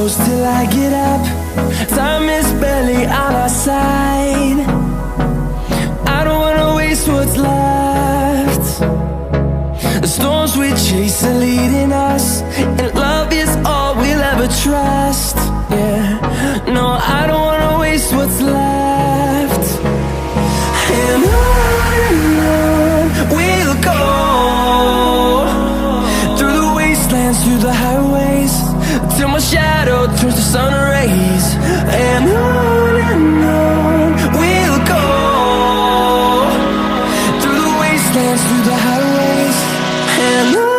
close till I get up. Time is barely on our side. I don't wanna waste what's left. The storms we chase are leading us, and love is all we'll ever trust. Yeah, no, I don't wanna waste what's left. And on we'll go, through the wastelands, through the highways, till my shadow turns to sun rays. And on we'll go, through the wastelands, through the highways, and on.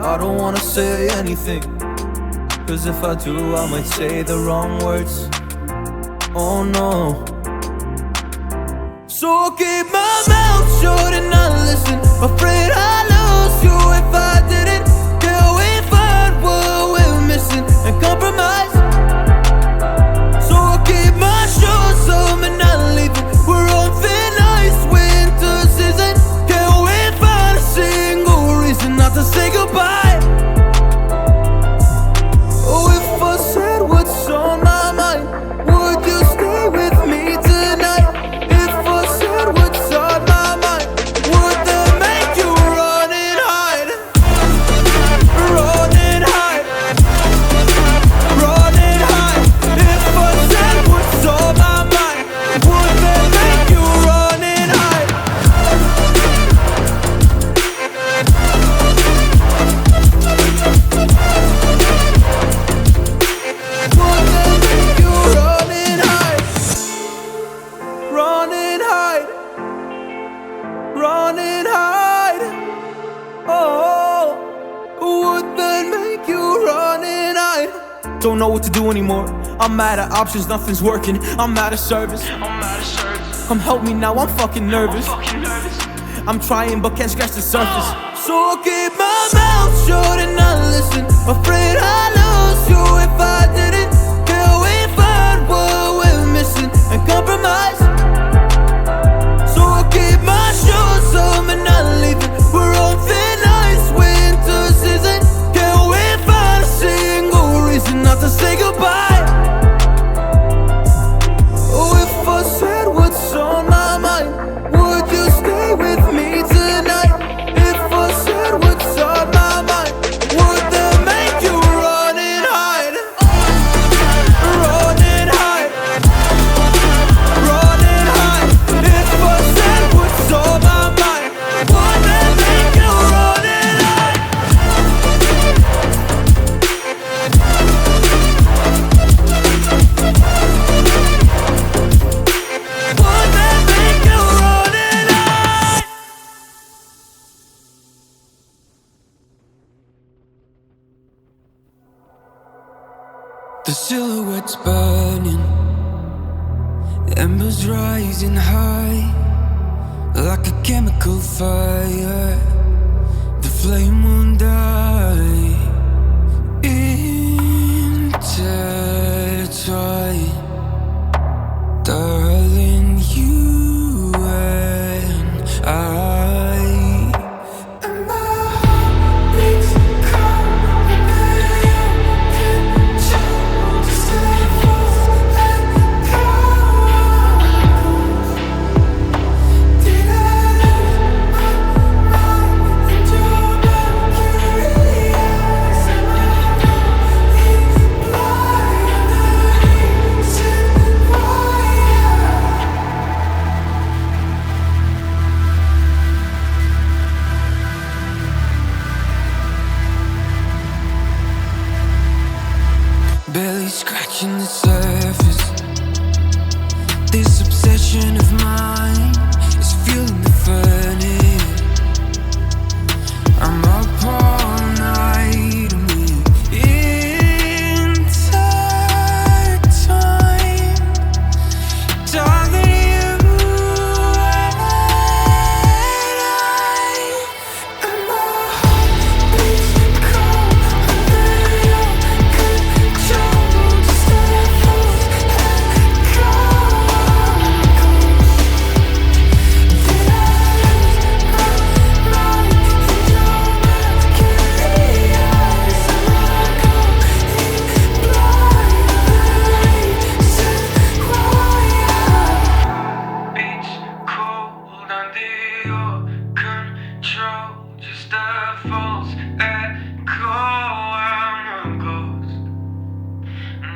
I don't wanna say anything, cause if I do I might say the wrong words. Oh no. So I'll keep my mouth shut and not listen. Afraid I'd lose you if I didn't. Till we find what we're missing and compromise. So I'll keep my shoes on and not leaving. We're on thin ice, winter season. Can't we find a single reason not to say goodbye? Don't know what to do anymore. I'm out of options, nothing's working. I'm out of service. Come help me now, I'm fucking nervous. I'm trying but can't scratch the surface. So I'll keep my mouth shut and not listen. listen. Afraid I'd lose you if I didn't. Can we find what we're missing and compromise? So I'll keep my shoes on and not leaving. We're on thin ice, winter season. Can we find a single reason not to say goodbye? Oh, if I said what's on my mind, would you stay with me tonight? If I said what's on my mind, would that make you run and hide? Run and hide. Run and hide. If I said what's on my mind, would that make you run and hide? Would that make you run and hide? The silhouette's burning, embers rising high, like a chemical fire. The flame won't die. Intertwine, darling, you and I. And my heart beats cold, and you control the stars and colors. Did I lose my mind in your mercury eyes? Am I going blind? The reason why barely scratching the surface. This obsession of mine is fueling the furnace. I'm up all night and we're intertwined. Darling, you and I. And my heart beats cold under your control. Just devils and chemicals. Did I lose my mind in your mercury eyes? Am I going blind? The reason why beats cold under your control. Just a false echo. I'm a ghost.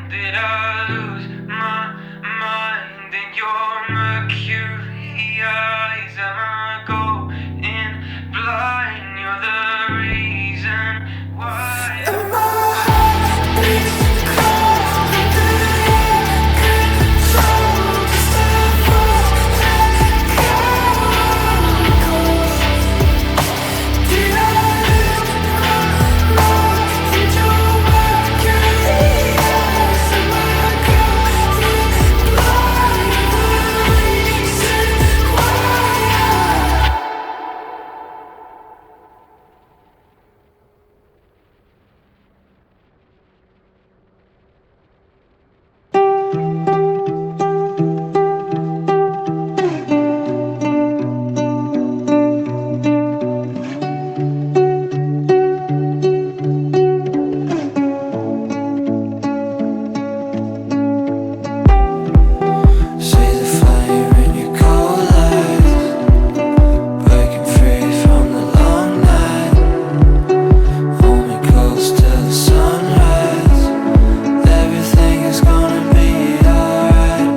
Did I lose my mind in your mercury eyes? Am I going blind? You're the reason why. And my heart beats cold under your control. Just a false echo. Did I lose my mind in your mercury eyes? Am I going blind? The reason why. See the fire in your cold eyes, breaking free from the long night. Hold me close till the sunrise. Everything is gonna be alright.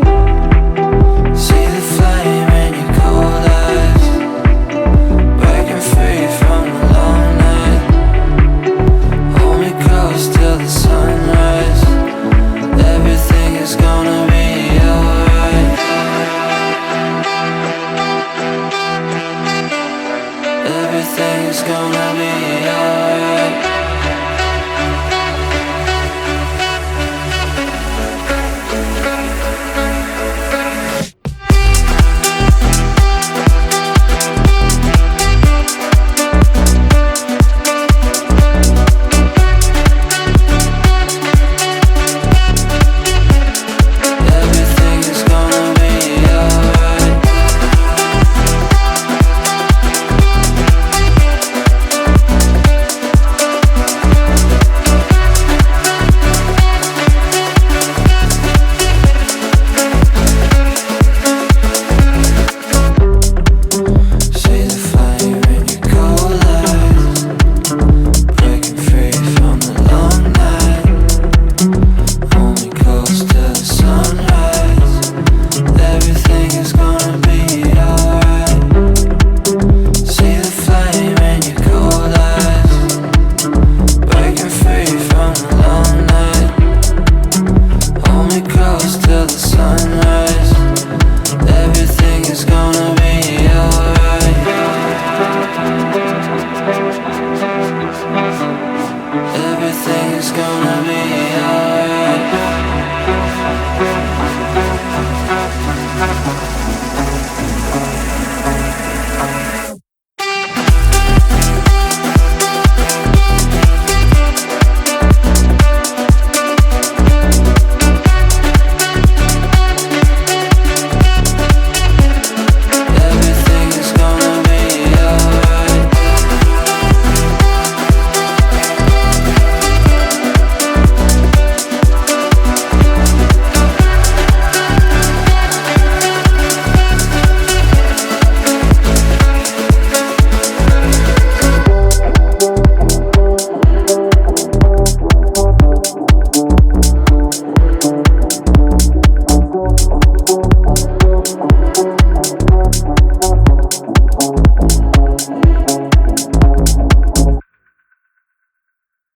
See the flame in your cold eyes, breaking free from the long night. Hold me close till the sunrise. Everything is gonna be alright. Everything is gonna be alright.